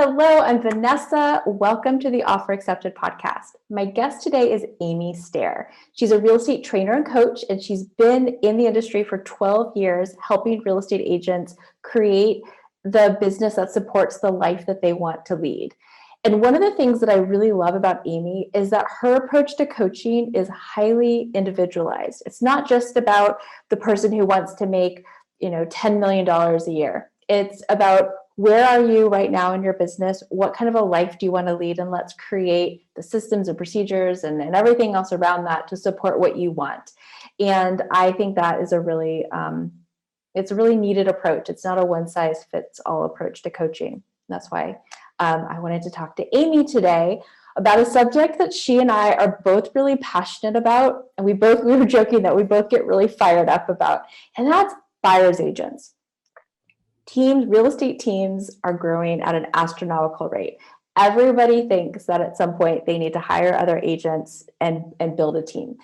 Hello, I'm Vanessa. Welcome to the Offer Accepted podcast. My guest today is Amy Stoehr. She's a real estate trainer and coach, and she's been in the industry for 12 years, helping real estate agents create the business that supports the life that they want to lead. And one of the things that I really love about Amy is that her approach to coaching is highly individualized. It's not just about the person who wants to make, $10 million a year. It's about where are you right now in your business? What kind of a life do you want to lead? And let's create the systems and procedures and everything else around that to support what you want. And I think that is it's a really needed approach. It's not a one size fits all approach to coaching. That's why I wanted to talk to Amy today about a subject that she and I are both really passionate about. And we were joking that we both get really fired up about, and that's buyer's agents. Real estate teams are growing at an astronomical rate. Everybody thinks that at some point they need to hire other agents and build a team.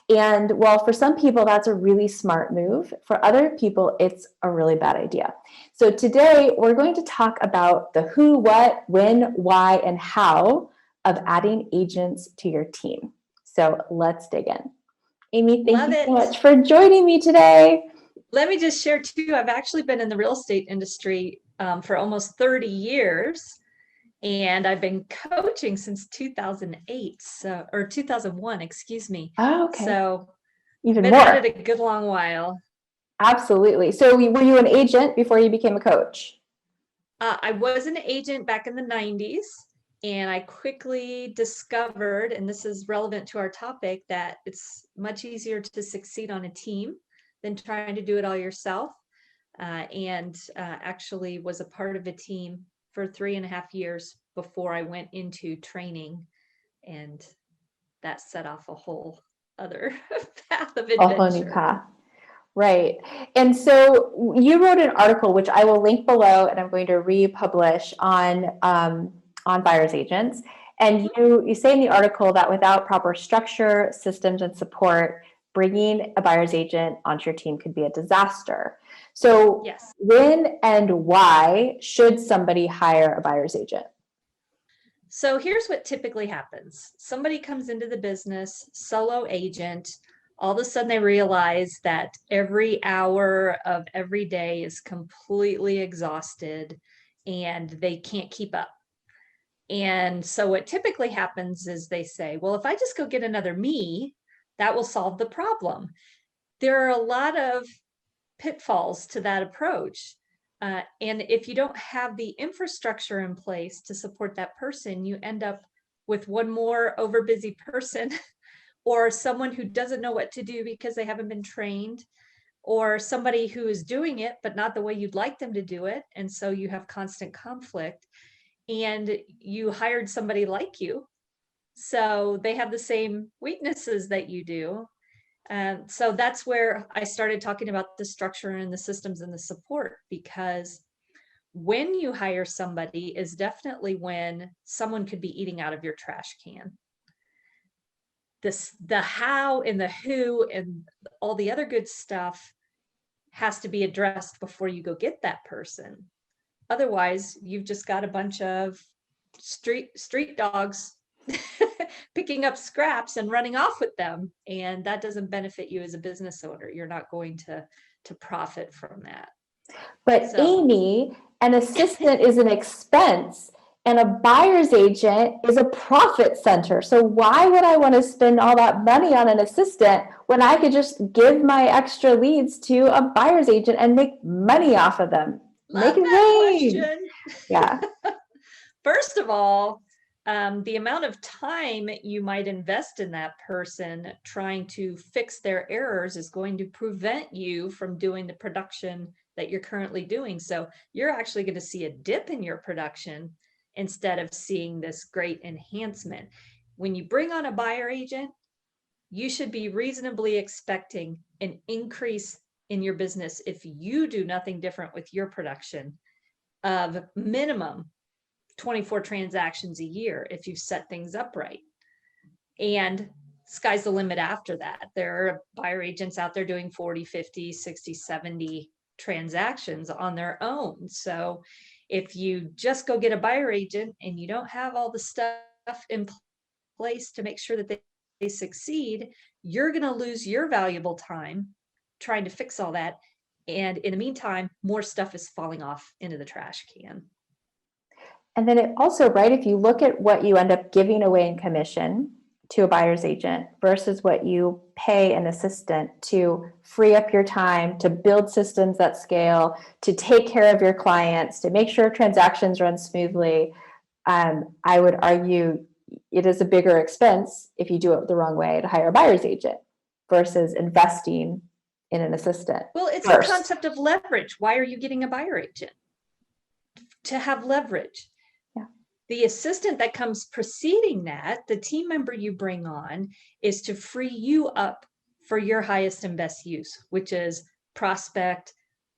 And while for some people that's a really smart move, for other people it's a really bad idea. So today we're going to talk about the who, what, when, why, and how of adding agents to your team. So let's dig in. Amy, thank you so much for joining me today. Let me just share too, I've actually been in the real estate industry for almost 30 years, and I've been coaching since 2008, or 2001, excuse me. Oh, okay. So even been more. at it a good long while. Absolutely. So were you an agent before you became a coach? I was an agent back in the 90s, and I quickly discovered, and this is relevant to our topic, that it's much easier to succeed on a team than trying to do it all yourself. And actually was a part of a team for 3.5 years before I went into training. And that set off a whole other path of adventure. A whole new path. Right. And so you wrote an article, which I will link below, and I'm going to republish on buyer's agents. And you say in the article that without proper structure, systems, and support, bringing a buyer's agent onto your team could be a disaster. So yes. When and why should somebody hire a buyer's agent? So here's what typically happens. Somebody comes into the business, solo agent, all of a sudden they realize that every hour of every day is completely exhausted and they can't keep up. And so what typically happens is they say, well, if I just go get another me, that will solve the problem. There are a lot of pitfalls to that approach. And if you don't have the infrastructure in place to support that person, you end up with one more overbusy person or someone who doesn't know what to do because they haven't been trained, or somebody who is doing it, but not the way you'd like them to do it. And so you have constant conflict, and you hired somebody like you. So they have the same weaknesses that you do. So that's where I started talking about the structure and the systems and the support, because when you hire somebody is definitely when someone could be eating out of your trash can. The how and the who and all the other good stuff has to be addressed before you go get that person. Otherwise, you've just got a bunch of street dogs picking up scraps and running off with them, and that doesn't benefit you as a business owner. You're not going to profit from that. But Amy, an assistant is an expense, and a buyer's agent is a profit center. So why would I want to spend all that money on an assistant when I could just give my extra leads to a buyer's agent and make money off of them? Love that question. Yeah. First of all, the amount of time you might invest in that person trying to fix their errors is going to prevent you from doing the production that you're currently doing. So you're actually going to see a dip in your production instead of seeing this great enhancement. When you bring on a buyer agent, you should be reasonably expecting an increase in your business if you do nothing different with your production of minimum 24 transactions a year if you set things up right. And sky's the limit after that. There are buyer agents out there doing 40, 50, 60, 70 transactions on their own. So If you just go get a buyer agent and you don't have all the stuff in place to make sure that they succeed, you're going to lose your valuable time trying to fix all that. And in the meantime, more stuff is falling off into the trash can. And then it also, right, if you look at what you end up giving away in commission to a buyer's agent versus what you pay an assistant to free up your time, to build systems that scale, to take care of your clients, to make sure transactions run smoothly, I would argue it is a bigger expense if you do it the wrong way to hire a buyer's agent versus investing in an assistant. Well, it's first. the concept of leverage. Why are you getting a buyer agent? To have leverage. Yeah. The assistant that comes preceding that, the team member you bring on, is to free you up for your highest and best use, which is prospect,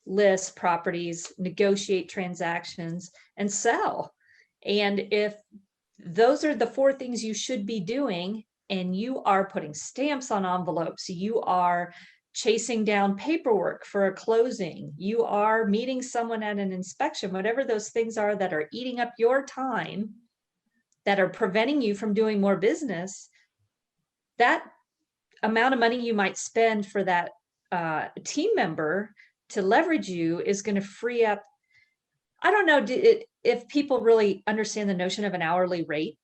list properties, negotiate transactions, and sell. And if those are the 4 things you should be doing, and you are putting stamps on envelopes, you are chasing down paperwork for a closing, you are meeting someone at an inspection, whatever those things are that are eating up your time, that are preventing you from doing more business, that amount of money you might spend for that team member to leverage you is going to free up. I don't know if people really understand the notion of an hourly rate.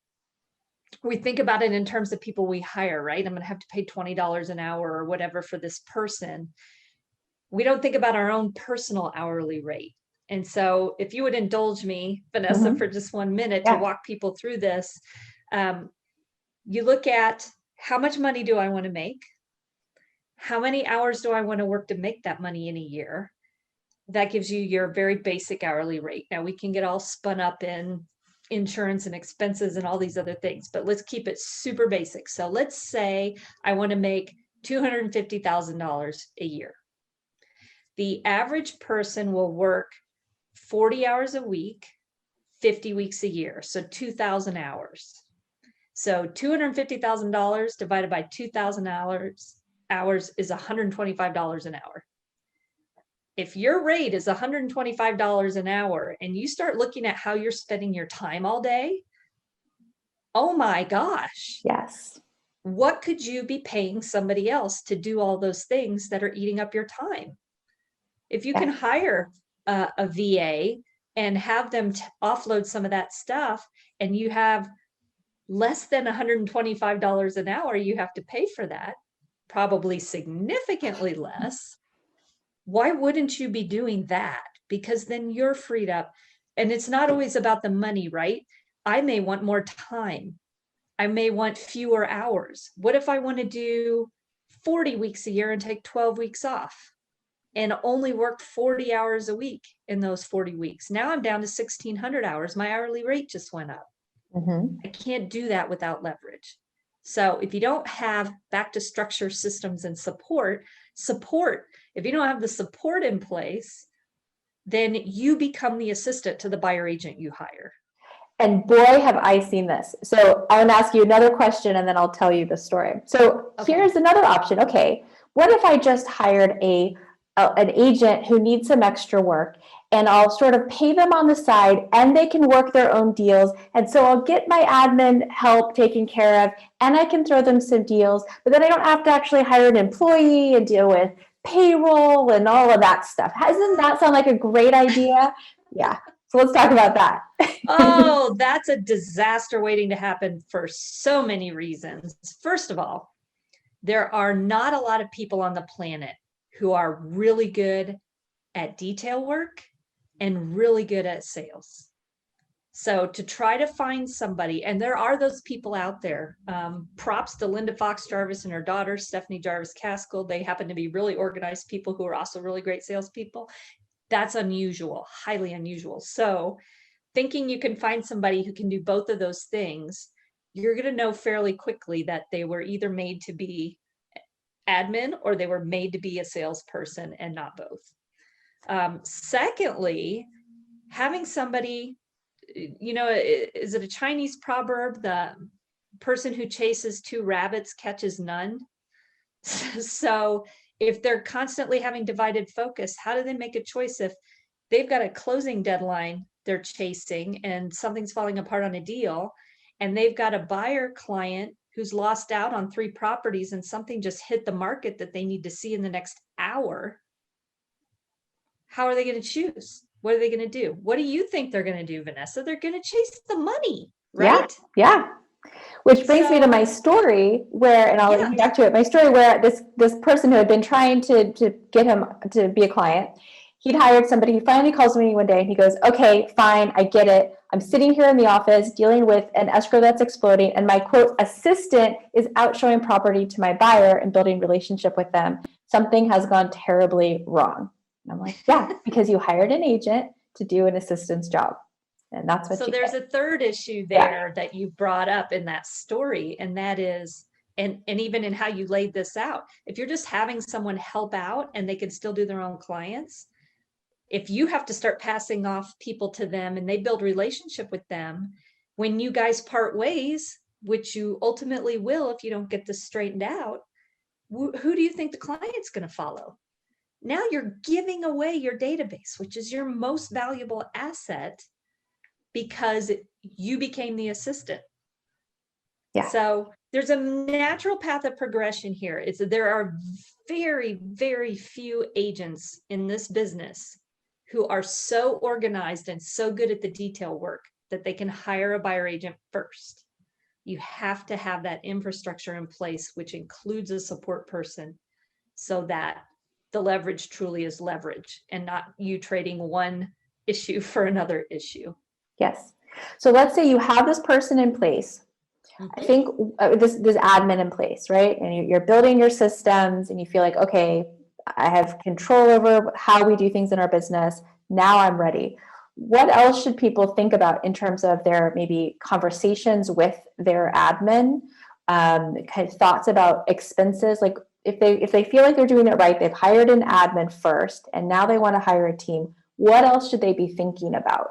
We think about it in terms of people we hire, right? I'm going to have to pay $20 an hour or whatever for this person. We don't think about our own personal hourly rate. And so if you would indulge me, Vanessa, for just 1 minute to walk people through this, you look at how much money do I want to make? How many hours do I want to work to make that money in a year? That gives you your very basic hourly rate. Now we can get all spun up in insurance and expenses and all these other things, but let's keep it super basic. So let's say I want to make $250,000 a year. The average person will work 40 hours a week, 50 weeks a year, so 2,000 hours. So $250,000 divided by 2,000 hours is $125 an hour. If your rate is $125 an hour and you start looking at how you're spending your time all day, oh my gosh. Yes. What could you be paying somebody else to do all those things that are eating up your time? If you can hire a VA and have them offload some of that stuff, and you have less than $125 an hour you have to pay for that, probably significantly less, why wouldn't you be doing that? Because then you're freed up. And it's not always about the money, right? I may want more time. I may want fewer hours. What if I want to do 40 weeks a year and take 12 weeks off and only work 40 hours a week in those 40 weeks? Now I'm down to 1,600 hours. My hourly rate just went up. I can't do that without leverage. So if you don't have back to structure, systems, and support, if you don't have the support in place, then you become the assistant to the buyer agent you hire. And boy, have I seen this. So I want to ask you another question and then I'll tell you the story. So here's another option. Okay, what if I just hired an agent who needs some extra work, and I'll sort of pay them on the side and they can work their own deals. And so I'll get my admin help taken care of and I can throw them some deals, but then I don't have to actually hire an employee and deal with payroll and all of that stuff. Doesn't that sound like a great idea? Yeah. So let's talk about that. Oh, that's a disaster waiting to happen for so many reasons. First of all, there are not a lot of people on the planet who are really good at detail work and really good at sales. So to try to find somebody, and there are those people out there, props to Linda Fox Jarvis and her daughter, Stephanie Jarvis Caskell. They happen to be really organized people who are also really great salespeople. That's unusual, highly unusual. So thinking you can find somebody who can do both of those things, you're going to know fairly quickly that they were either made to be admin or they were made to be a salesperson and not both. Secondly, having somebody, is it a Chinese proverb? The person who chases 2 rabbits catches none. So if they're constantly having divided focus, how do they make a choice if they've got a closing deadline they're chasing and something's falling apart on a deal, and they've got a buyer client who's lost out on 3 properties and something just hit the market that they need to see in the next hour, how are they going to choose? What are they going to do? What do you think they're going to do, Vanessa? They're going to chase the money, right? Yeah. Which brings me to my story where, and I'll let you get back to it, my story where this person who had been trying to get him to be a client, he'd hired somebody. He finally calls me one day and he goes, okay, fine, I get it. I'm sitting here in the office dealing with an escrow that's exploding, and my quote assistant is out showing property to my buyer and building relationship with them. Something has gone terribly wrong. And I'm like, yeah, because you hired an agent to do an assistant's job. And that's what so there's a third issue there that you brought up in that story, and that is, and even in how you laid this out, if you're just having someone help out and they can still do their own clients, if you have to start passing off people to them and they build relationship with them, when you guys part ways, which you ultimately will if you don't get this straightened out, who do you think the client's going to follow? Now you're giving away your database, which is your most valuable asset, because you became the assistant. Yeah. So there's a natural path of progression here. There are very, very few agents in this business who are so organized and so good at the detail work that they can hire a buyer agent first. You have to have that infrastructure in place, which includes a support person, so that the leverage truly is leverage and not you trading one issue for another issue. Yes. So let's say you have this person in place. I think this admin in place, right? And you're building your systems and you feel like, okay, I have control over how we do things in our business. Now I'm ready. What else should people think about in terms of their maybe conversations with their admin, kind of thoughts about expenses? Like if they feel like they're doing it right, they've hired an admin first, and now they want to hire a team. What else should they be thinking about?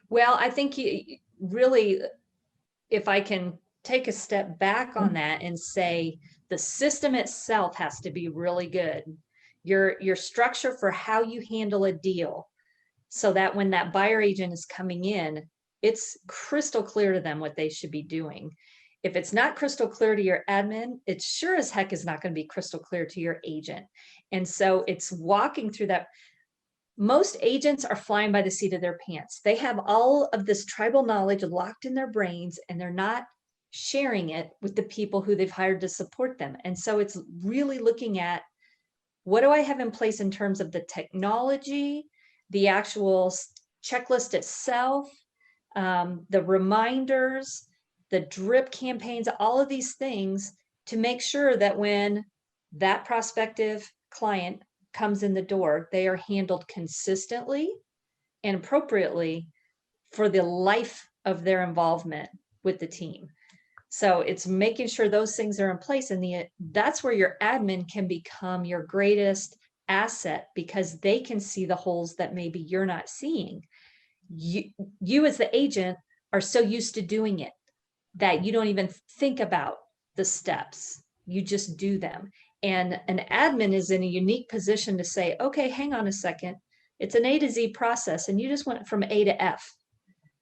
Well, I think really, if I can take a step back on that and say the system itself has to be really good. Your structure for how you handle a deal, so that when that buyer agent is coming in, it's crystal clear to them what they should be doing. If it's not crystal clear to your admin, it sure as heck is not going to be crystal clear to your agent. And so it's walking through that. Most agents are flying by the seat of their pants. They have all of this tribal knowledge locked in their brains, and they're not sharing it with the people who they've hired to support them. And so it's really looking at, what do I have in place in terms of the technology, the actual checklist itself, the reminders, the drip campaigns, all of these things, to make sure that when that prospective client comes in the door, they are handled consistently and appropriately for the life of their involvement with the team. So it's making sure those things are in place, and that's where your admin can become your greatest asset, because they can see the holes that maybe you're not seeing. You as the agent are so used to doing it that you don't even think about the steps. You just do them. And an admin is in a unique position to say, okay, hang on a second. It's an A to Z process, and you just went from A to F.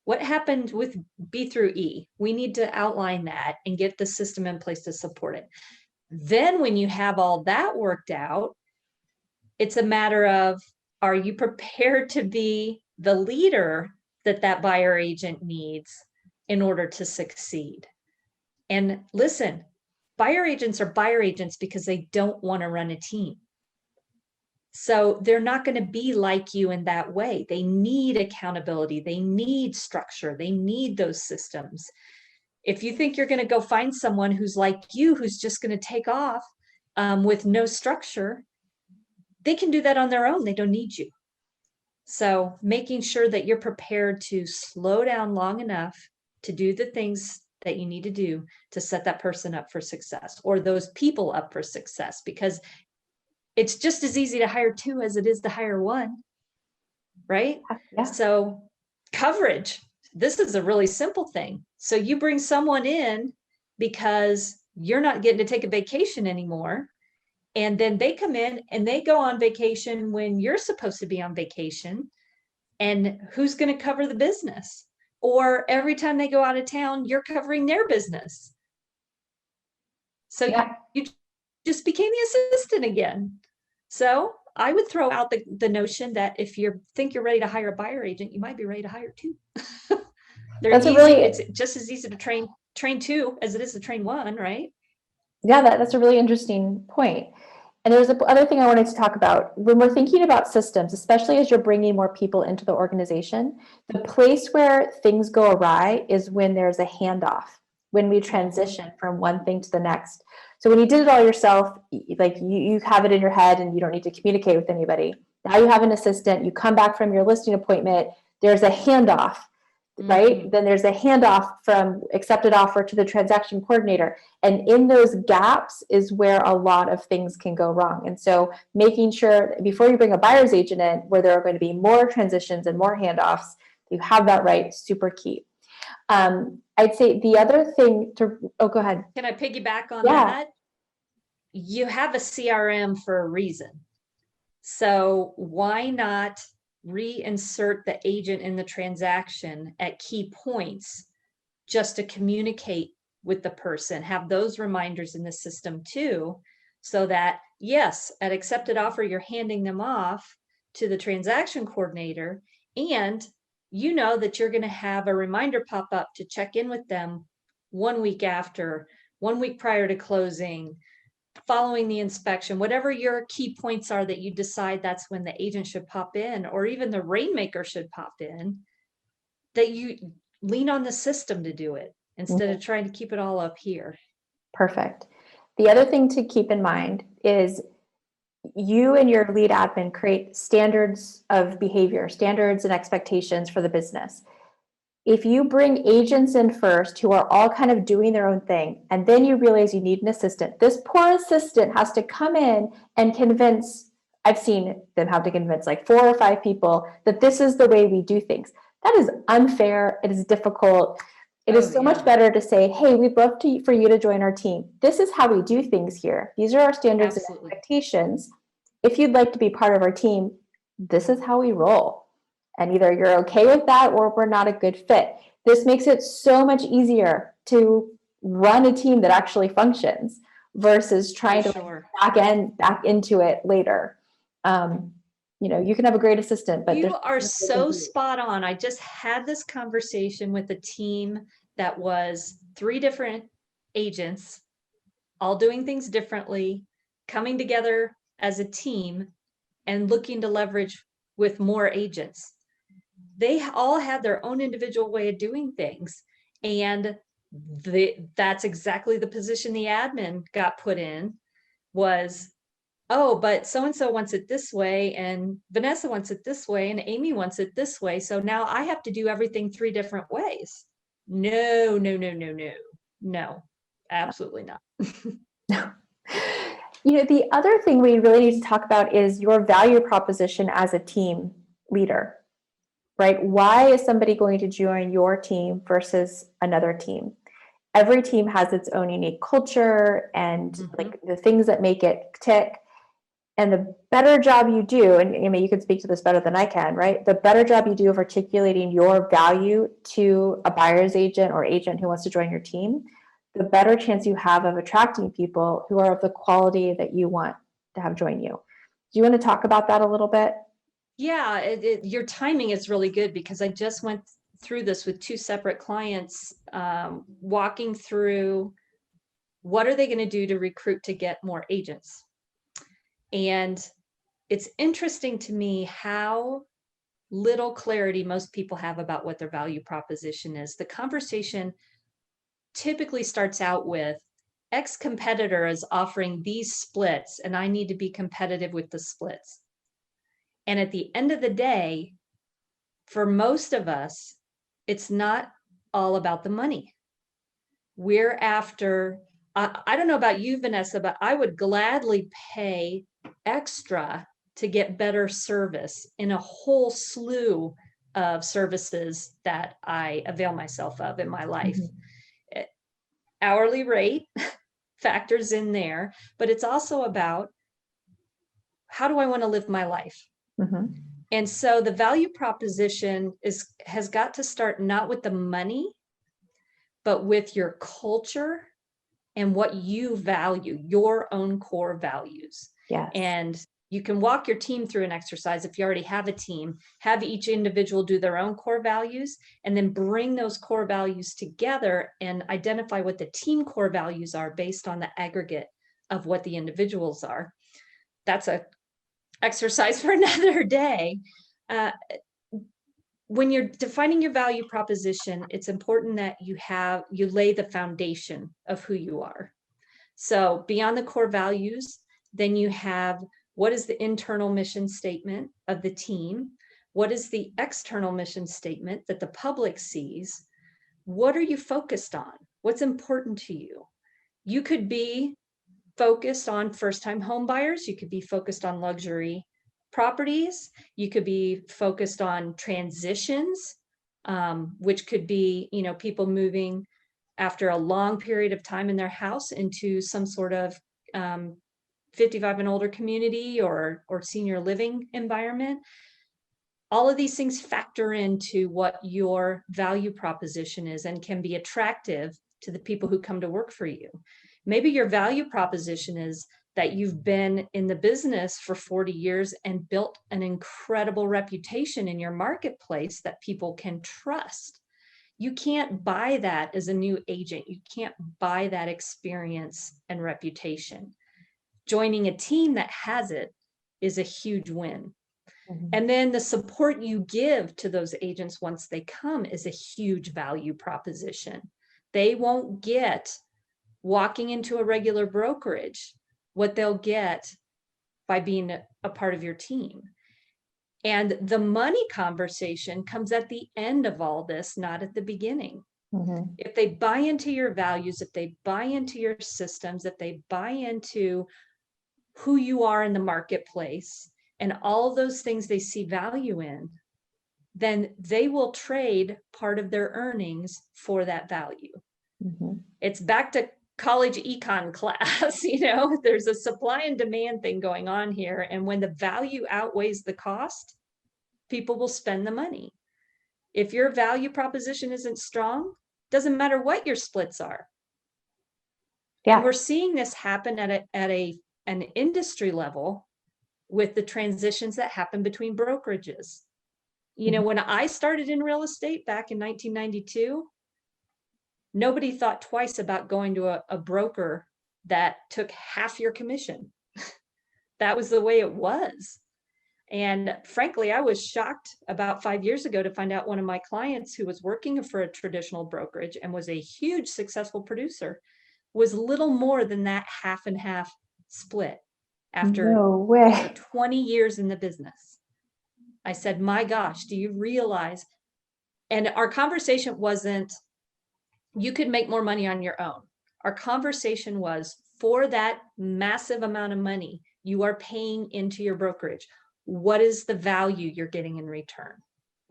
What happened with B through E? We need to outline that and get the system in place to support it. Then when you have all that worked out, it's a matter of, are you prepared to be the leader that buyer agent needs in order to succeed? And listen, buyer agents are buyer agents because they don't want to run a team. So they're not going to be like you in that way. They need accountability. They need structure. They need those systems. If you think you're going to go find someone who's like you, who's just going to take off with no structure, they can do that on their own. They don't need you. So making sure that you're prepared to slow down long enough to do the things that you need to do to set that person up for success, or those people up for success, because it's just as easy to hire 2 as it is to hire 1, right? Yeah. So coverage, this is a really simple thing. So you bring someone in because you're not getting to take a vacation anymore, and then they come in and they go on vacation when you're supposed to be on vacation. And who's going to cover the business? Or every time they go out of town, you're covering their business. So you just became the assistant again. So I would throw out the notion that if you think you're ready to hire a buyer agent, you might be ready to hire two. They're That's a easy. really, It's just as easy to train two as it is to train one, right? yeah, that's a really interesting point. And there's other thing I wanted to talk about. When we're thinking about systems, especially as you're bringing more people into the organization, the place where things go awry is when there's a handoff, when we transition from one thing to the next. So when you did it all yourself, like you have it in your head and you don't need to communicate with anybody. Now you have an assistant, you come back from your listing appointment, there's a handoff, right? Mm-hmm. Then there's a handoff from accepted offer to the transaction coordinator. And in those gaps is where a lot of things can go wrong. And so making sure before you bring a buyer's agent in, where there are going to be more transitions and more handoffs, you have that right, super key. I'd say the other thing go ahead. Can I piggyback on Yeah. that? You have a CRM for a reason. So why not reinsert the agent in the transaction at key points just to communicate with the person, have those reminders in the system too, so that yes, at accepted offer, you're handing them off to the transaction coordinator, and you know that you're going to have a reminder pop up to check in with them 1 week after, 1 week prior to closing, following the inspection, whatever your key points are that you decide that's when the agent should pop in, or even the rainmaker should pop in, that you lean on the system to do it instead of trying to keep it all up here. Perfect. The other thing to keep in mind is you and your lead admin create standards of behavior, standards and expectations for the business. If you bring agents in first who are all kind of doing their own thing, and then you realize you need an assistant, this poor assistant has to come in and convince, I've seen them have to convince like 4 or 5 people that this is the way we do things. That is unfair. It is difficult. It is so much better to say, hey, we'd love for you to join our team. This is how we do things here. These are our standards and expectations. If you'd like to be part of our team, this is how we roll. And either you're okay with that or we're not a good fit. This makes it so much easier to run a team that actually functions versus trying to back into it later. You can have a great assistant, but you are so spot on. I just had this conversation with a team that was 3 different agents, all doing things differently, coming together as a team and looking to leverage with more agents. They all had their own individual way of doing things. And that's exactly the position the admin got put in was, oh, but so-and-so wants it this way, and Vanessa wants it this way, and Amy wants it this way. So now I have to do everything 3 different ways. No, absolutely not. The other thing we really need to talk about is your value proposition as a team leader, right? Why is somebody going to join your team versus another team? Every team has its own unique culture and like the things that make it tick. And the better job you do, and you can speak to this better than I can, right? The better job you do of articulating your value to a buyer's agent or agent who wants to join your team, the better chance you have of attracting people who are of the quality that you want to have join you. Do you want to talk about that a little bit? Yeah, your timing is really good because I just went through this with 2 separate clients, walking through what are they going to do to recruit to get more agents. And it's interesting to me how little clarity most people have about what their value proposition is. The conversation typically starts out with, X competitor is offering these splits and I need to be competitive with the splits. And at the end of the day, for most of us, it's not all about the money. We're after, I don't know about you, Vanessa, but I would gladly pay extra to get better service in a whole slew of services that I avail myself of in my life. Hourly rate factors in there, but it's also about how do I want to live my life? And so the value proposition has got to start not with the money, but with your culture and what you value, your own core values. Yes. And you can walk your team through an exercise if you already have a team, have each individual do their own core values, and then bring those core values together and identify what the team core values are based on the aggregate of what the individuals are. That's a exercise for another day. When you're defining your value proposition, it's important that you lay the foundation of who you are. So beyond the core values, then you have, what is the internal mission statement of the team? What is the external mission statement that the public sees? What are you focused on? What's important to you? You could be focused on first-time home buyers. You could be focused on luxury properties. You could be focused on transitions, which could be, people moving after a long period of time in their house into some sort of 55 and older community or senior living environment. All of these things factor into what your value proposition is and can be attractive to the people who come to work for you. Maybe your value proposition is that you've been in the business for 40 years and built an incredible reputation in your marketplace that people can trust. You can't buy that as a new agent. You can't buy that experience and reputation. Joining a team that has it is a huge win. Mm-hmm. And then the support you give to those agents once they come is a huge value proposition. They won't get walking into a regular brokerage what they'll get by being a part of your team. And the money conversation comes at the end of all this, not at the beginning. Mm-hmm. If they buy into your values, if they buy into your systems, if they buy into who you are in the marketplace and all those things they see value in, then they will trade part of their earnings for that value. Mm-hmm. It's back to college econ class, there's a supply and demand thing going on here. And when the value outweighs the cost, people will spend the money. If your value proposition isn't strong, doesn't matter what your splits are. Yeah. And we're seeing this happen at an industry level with the transitions that happen between brokerages. When I started in real estate back in 1992, nobody thought twice about going to a broker that took half your commission. That was the way it was. And frankly, I was shocked about 5 years ago to find out one of my clients who was working for a traditional brokerage and was a huge successful producer was little more than that half and half split after 20 years in the business. I said, my gosh, do you realize? And our conversation wasn't, you could make more money on your own. Our conversation was, for that massive amount of money you are paying into your brokerage, what is the value you're getting in return?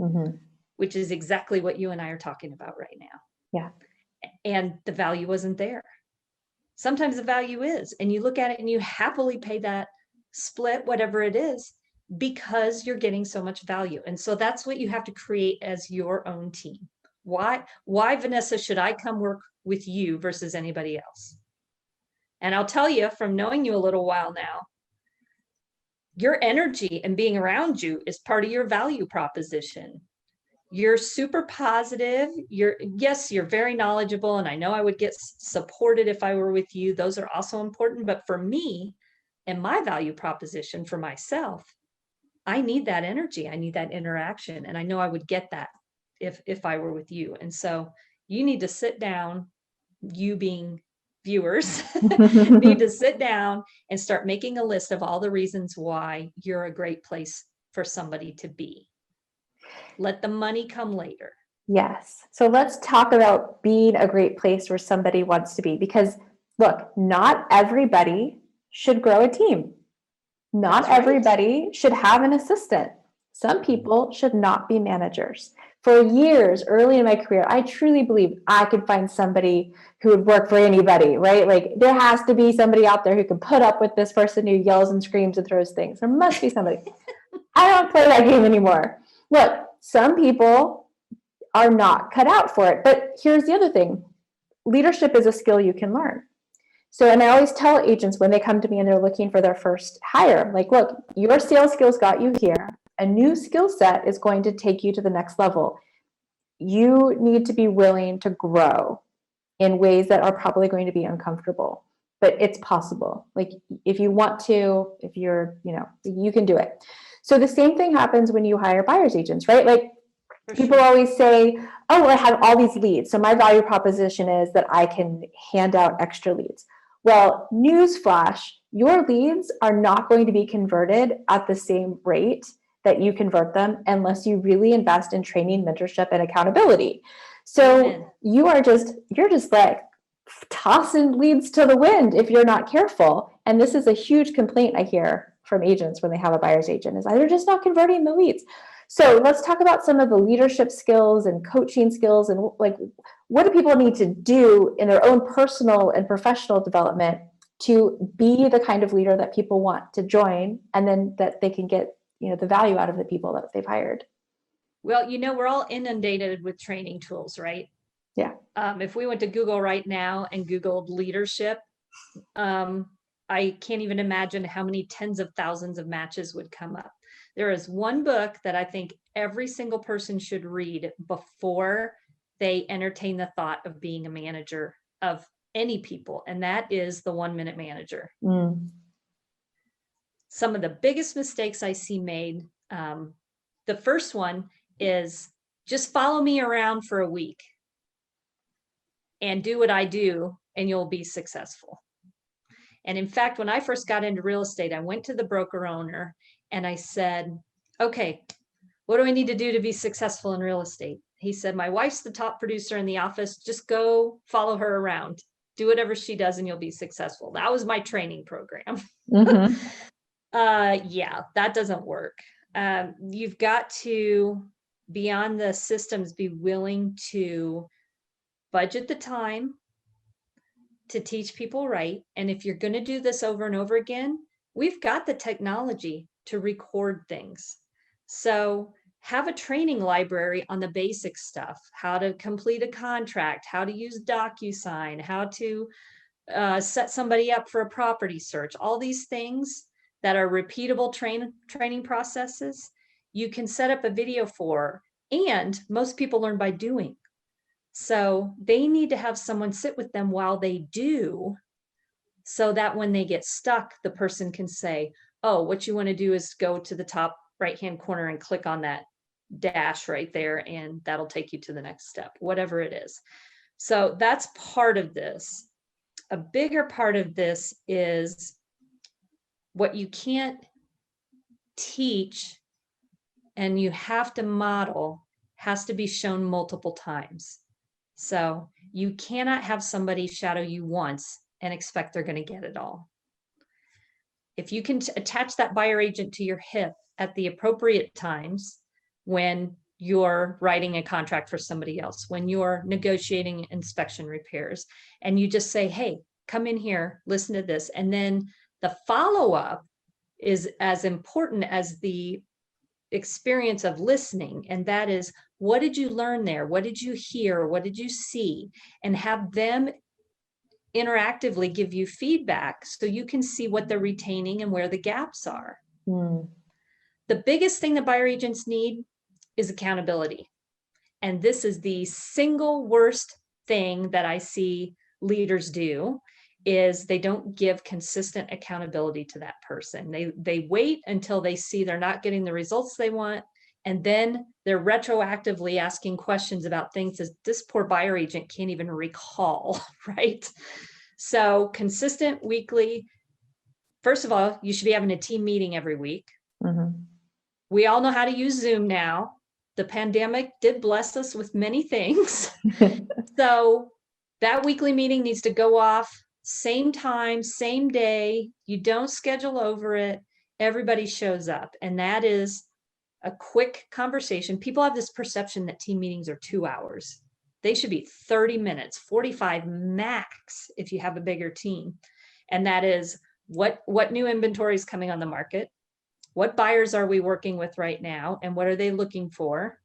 Mm-hmm. Which is exactly what you and I are talking about right now. Yeah. And the value wasn't there. Sometimes the value is, and you look at it and you happily pay that split, whatever it is, because you're getting so much value. And so that's what you have to create as your own team. Why, Vanessa, should I come work with you versus anybody else? And I'll tell you, from knowing you a little while now, your energy and being around you is part of your value proposition. You're super positive. You're very knowledgeable. And I know I would get supported if I were with you. Those are also important. But for me and my value proposition for myself, I need that energy. I need that interaction. And I know I would get that if I were with you. And so you need to sit down, you being viewers, need to sit down and start making a list of all the reasons why you're a great place for somebody to be. Let the money come later. Yes. So let's talk about being a great place where somebody wants to be, because look, not everybody should grow a team. Not everybody should have an assistant. Some people should not be managers. For years, early in my career, I truly believed I could find somebody who would work for anybody, right? Like there has to be somebody out there who can put up with this person who yells and screams and throws things. There must be somebody. I don't play that game anymore. Look, some people are not cut out for it. But here's the other thing. Leadership is a skill you can learn. So, and I always tell agents when they come to me and they're looking for their first hire, like, look, your sales skills got you here. A new skill set is going to take you to the next level. You need to be willing to grow in ways that are probably going to be uncomfortable, but it's possible. Like if you want to, if you're, you can do it. So the same thing happens when you hire buyer's agents, right? Like people always say, oh, well, I have all these leads. So my value proposition is that I can hand out extra leads. Well, newsflash, your leads are not going to be converted at the same rate that you convert them unless you really invest in training, mentorship, and accountability. So Amen. you're just like tossing leads to the wind if you're not careful. And this is a huge complaint I hear from agents when they have a buyer's agent is they're just not converting the leads. So let's talk about some of the leadership skills and coaching skills and like what do people need to do in their own personal and professional development to be the kind of leader that people want to join and then that they can get the value out of the people that they've hired. Well, we're all inundated with training tools, right? Yeah. If we went to Google right now and Googled leadership, I can't even imagine how many tens of thousands of matches would come up. There is one book that I think every single person should read before they entertain the thought of being a manager of any people, and that is The 1 Minute Manager. Some of the biggest mistakes I see made, the first one is just follow me around for a week and do what I do and you'll be successful. And in fact, when I first got into real estate, I went to the broker owner and I said, okay, what do I need to do to be successful in real estate? He said, my wife's the top producer in the office. Just go follow her around. Do whatever she does and you'll be successful. That was my training program. Yeah, that doesn't work. You've got to, beyond the systems, be willing to budget the time to teach people right. And if you're going to do this over and over again, we've got the technology to record things. So have a training library on the basic stuff, how to complete a contract, how to use DocuSign, how to set somebody up for a property search, all these things that are repeatable training processes, you can set up a video for, and most people learn by doing. So they need to have someone sit with them while they do, so that when they get stuck, the person can say, oh, what you want to do is go to the top right-hand corner and click on that dash right there, and that'll take you to the next step, whatever it is. So that's part of this. A bigger part of this is what you can't teach and you have to model has to be shown multiple times. So you cannot have somebody shadow you once and expect they're going to get it all. If you can attach that buyer agent to your hip at the appropriate times, when you're writing a contract for somebody else, when you're negotiating inspection repairs, and you just say, hey, come in here, listen to this. And then the follow-up is as important as the experience of listening. And that is, what did you learn there? What did you hear? What did you see? And have them interactively give you feedback so you can see what they're retaining and where the gaps are. The biggest thing that buyer agents need is accountability. And this is the single worst thing that I see leaders do, is they don't give consistent accountability to that person. They wait until they see they're not getting the results they want, and then they're retroactively asking questions about things that this poor buyer agent can't even recall, right? So consistent weekly. First of all, you should be having a team meeting every week. We all know how to use Zoom now. The pandemic did bless us with many things. So that weekly meeting needs to go off same time, same day. You don't schedule over it. Everybody shows up. And that is a quick conversation. People have this perception that team meetings are 2 hours. They should be 30 minutes, 45 max if you have a bigger team. And that is what new inventory is coming on the market. What buyers are we working with right now? And what are they looking for?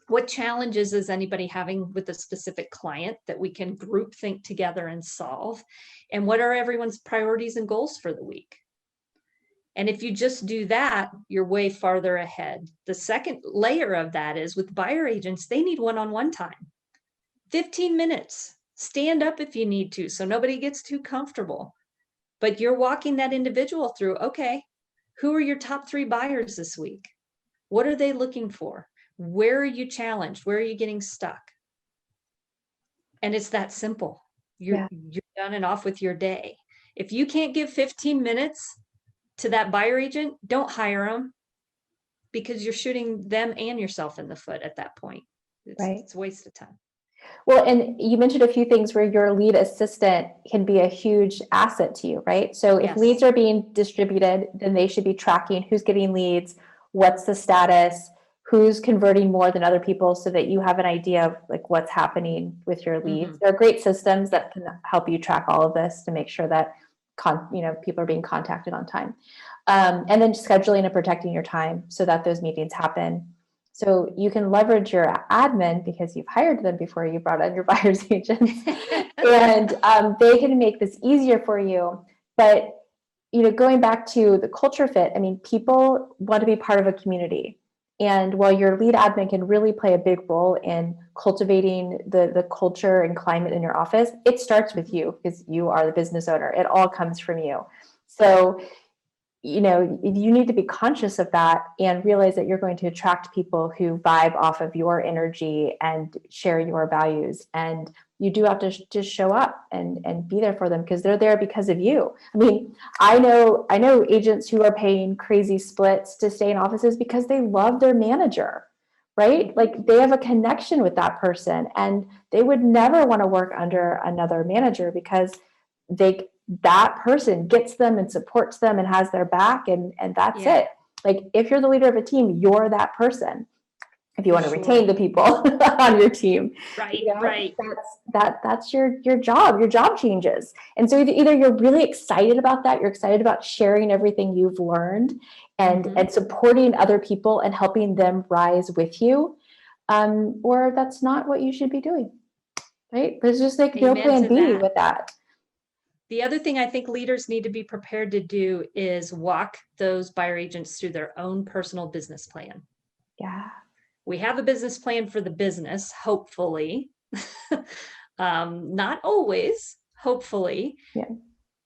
What challenges is anybody having with a specific client that we can group think together and solve? And what are everyone's priorities and goals for the week? And if you just do that, you're way farther ahead. The second layer of that is with buyer agents, they need one-on-one time. 15 minutes. Stand up if you need to, so nobody gets too comfortable. But you're walking that individual through, okay, who are your top 3 buyers this week? What are they looking for? Where are you challenged? Where are you getting stuck? And it's that simple. You're done and off with your day. If you can't give 15 minutes to that buyer agent, don't hire them, because you're shooting them and yourself in the foot at that point. It's a waste of time. Well, and you mentioned a few things where your lead assistant can be a huge asset to you, right? So if leads are being distributed, then they should be tracking who's getting leads, what's the status, who's converting more than other people, so that you have an idea of like what's happening with your leads. There are great systems that can help you track all of this to make sure that people are being contacted on time. And then scheduling and protecting your time so that those meetings happen. So you can leverage your admin because you've hired them before you brought on your buyer's agents, and they can make this easier for you. But going back to the culture fit, I mean, people want to be part of a community. And while your lead admin can really play a big role in cultivating the culture and climate in your office, it starts with you because you are the business owner. It all comes from you. So you need to be conscious of that and realize that you're going to attract people who vibe off of your energy and share your values. And you do have to just show up and be there for them, because they're there because of you. I mean, I know agents who are paying crazy splits to stay in offices because they love their manager, right? Like they have a connection with that person, and they would never want to work under another manager because that person gets them and supports them and has their back, and that's it. Like if you're the leader of a team, you're that person. If you want to retain the people on your team, right. That's your job. Your job changes, and so either you're really excited about that, you're excited about sharing everything you've learned, and supporting other people and helping them rise with you, or that's not what you should be doing. Right? There's just like no plan B with that. The other thing I think leaders need to be prepared to do is walk those buyer agents through their own personal business plan. Yeah. We have a business plan for the business, hopefully. Not always, hopefully. Yeah.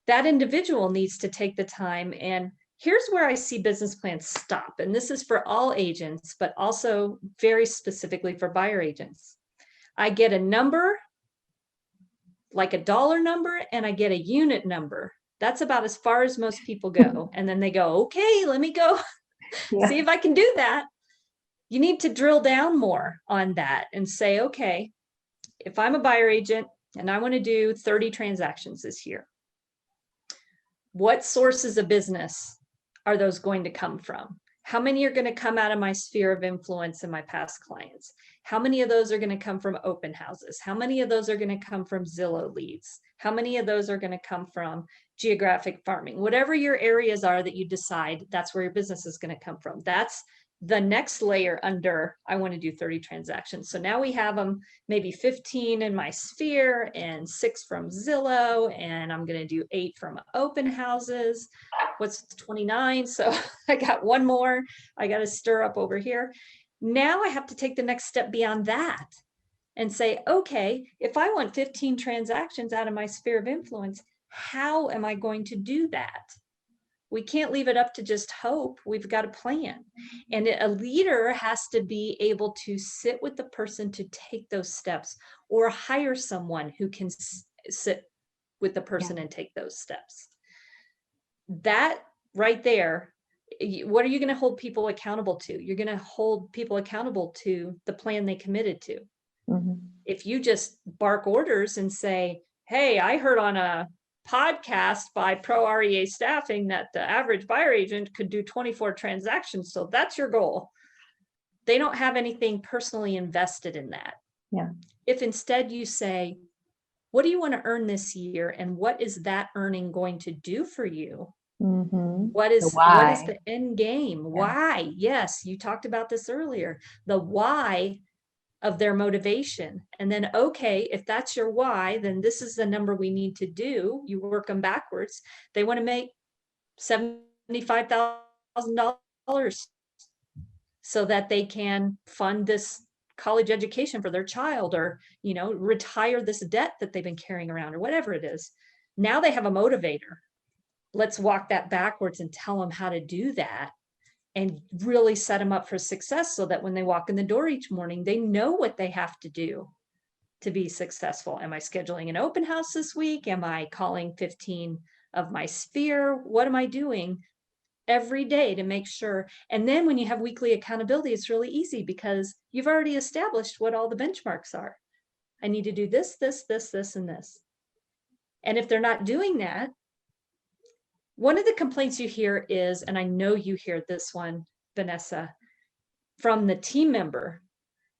That individual needs to take the time. And here's where I see business plans stop. And this is for all agents, but also very specifically for buyer agents. I get a number, like a dollar number, and I get a unit number. That's about as far as most people go. And then they go, okay, let me go see if I can do that. You need to drill down more on that and say, okay, if I'm a buyer agent and I want to do 30 transactions this year, what sources of business are those going to come from? How many are going to come out of my sphere of influence and my past clients? How many of those are going to come from open houses? How many of those are going to come from Zillow leads? How many of those are going to come from geographic farming? Whatever your areas are that you decide, that's where your business is going to come from. That's the next layer under, I want to do 30 transactions. So now we have them, maybe 15 in my sphere and 6 from Zillow, and I'm going to do 8 from open houses. What's 29? So I got one more I got to stir up over here. Now I have to take the next step beyond that and say, okay, if I want 15 transactions out of my sphere of influence, how am I going to do that? We can't leave it up to just hope. We've got a plan. And a leader has to be able to sit with the person to take those steps, or hire someone who can sit with the person and take those steps. That right there, what are you going to hold people accountable to? You're going to hold people accountable to the plan they committed to. If you just bark orders and say, hey, I heard on a podcast by Pro R.E.A staffing that the average buyer agent could do 24 transactions, so that's your goal. They don't have anything personally invested in that. Yeah. If instead you say, what do you want to earn this year, and what is that earning going to do for you? Mm-hmm. What The is why. the end game? Yeah. Why? Yes, you talked about this earlier. The why of their motivation. And then, okay, if that's your why, then this is the number we need to do. You work them backwards. They want to make $75,000 so that they can fund this college education for their child, or, retire this debt that they've been carrying around, or whatever it is. Now they have a motivator. Let's walk that backwards and tell them how to do that, and really set them up for success, so that when they walk in the door each morning, they know what they have to do to be successful. Am I scheduling an open house this week? Am I calling 15 of my sphere? What am I doing every day to make sure? And then when you have weekly accountability, it's really easy, because you've already established what all the benchmarks are. I need to do this, this, this, this, and this. And if they're not doing that, one of the complaints you hear is, and I know you hear this one, Vanessa, from the team member,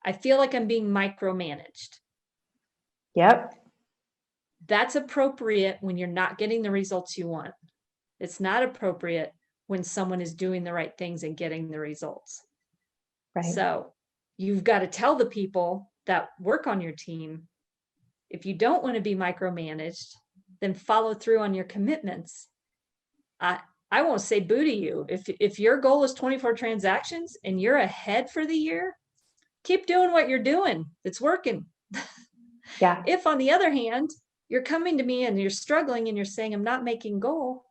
I feel like I'm being micromanaged. Yep. That's appropriate when you're not getting the results you want. It's not appropriate when someone is doing the right things and getting the results. Right. So you've got to tell the people that work on your team, if you don't want to be micromanaged, then follow through on your commitments. I won't say boo to you. If your goal is 24 transactions and you're ahead for the year, keep doing what you're doing. It's working. Yeah. If, on the other hand, you're coming to me and you're struggling and you're saying, I'm not making goal,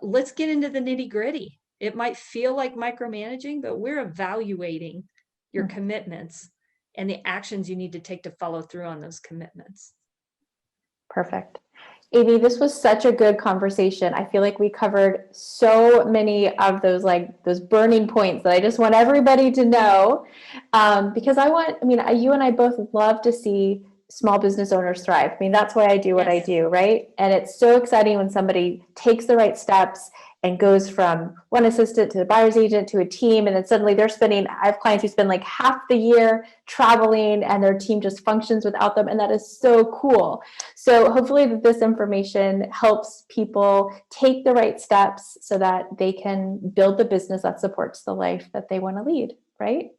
let's get into the nitty gritty. It might feel like micromanaging, but we're evaluating your commitments and the actions you need to take to follow through on those commitments. Perfect. Amy, this was such a good conversation. I feel like we covered so many of those burning points that I just want everybody to know. Because you and I both love to see small business owners thrive. I mean, that's why I do what I Yes. do, right? And it's so exciting when somebody takes the right steps and goes from one assistant to the buyer's agent to a team. And then suddenly I have clients who spend like half the year traveling and their team just functions without them. And that is so cool. So hopefully this information helps people take the right steps so that they can build the business that supports the life that they want to lead, right?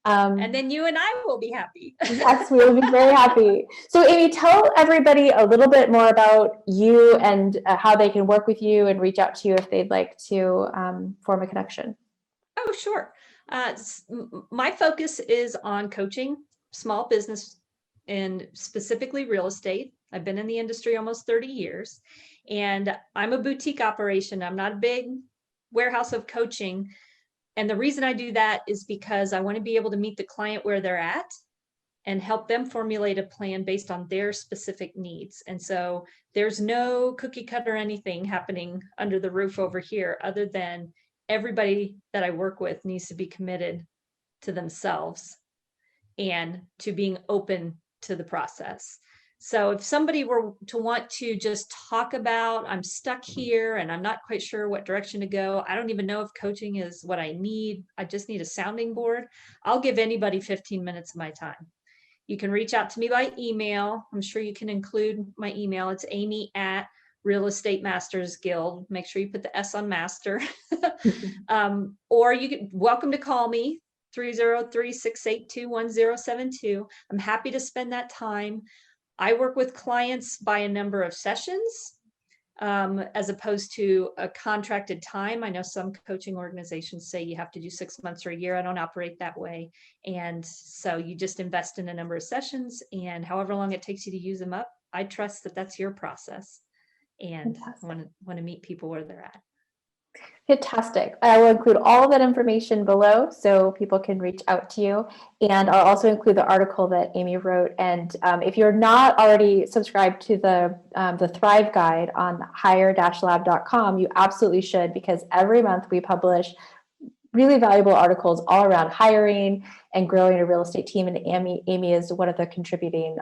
And then you and I will be happy. Yes, we will be very happy. So Amy, tell everybody a little bit more about you and how they can work with you and reach out to you if they'd like to form a connection. Oh, sure. My focus is on coaching small business, and specifically real estate. I've been in the industry almost 30 years, and I'm a boutique operation. I'm not a big warehouse of coaching. And the reason I do that is because I want to be able to meet the client where they're at and help them formulate a plan based on their specific needs. And so there's no cookie cutter anything happening under the roof over here, other than everybody that I work with needs to be committed to themselves and to being open to the process. So if somebody were to want to just talk about, I'm stuck here and I'm not quite sure what direction to go, I don't even know if coaching is what I need, I just need a sounding board, I'll give anybody 15 minutes of my time. You can reach out to me by email. I'm sure you can include my email. It's Amy at Real Estate Masters Guild. Make sure you put the S on master. Or you can welcome to call me, 303-682-1072. I'm happy to spend that time. I work with clients by a number of sessions, as opposed to a contracted time. I know some coaching organizations say you have to do 6 months or a year. I don't operate that way. And so you just invest in a number of sessions, and however long it takes you to use them up, I trust that that's your process. And I want to meet people where they're at. Fantastic. I will include all of that information below so people can reach out to you. And I'll also include the article that Amy wrote. And if you're not already subscribed to the Thrive Guide on hire-lab.com, you absolutely should, because every month we publish really valuable articles all around hiring and growing a real estate team. And Amy is one of the contributing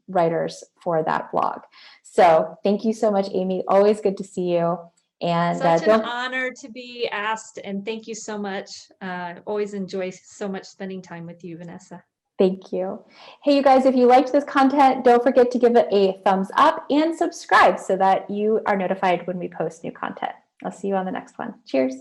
writers for that blog. So thank you so much, Amy. Always good to see you. And such an honor to be asked, and thank you so much. Always enjoy so much spending time with you, Vanessa. Thank you. Hey, you guys, if you liked this content, don't forget to give it a thumbs up and subscribe so that you are notified when we post new content. I'll see you on the next one. Cheers.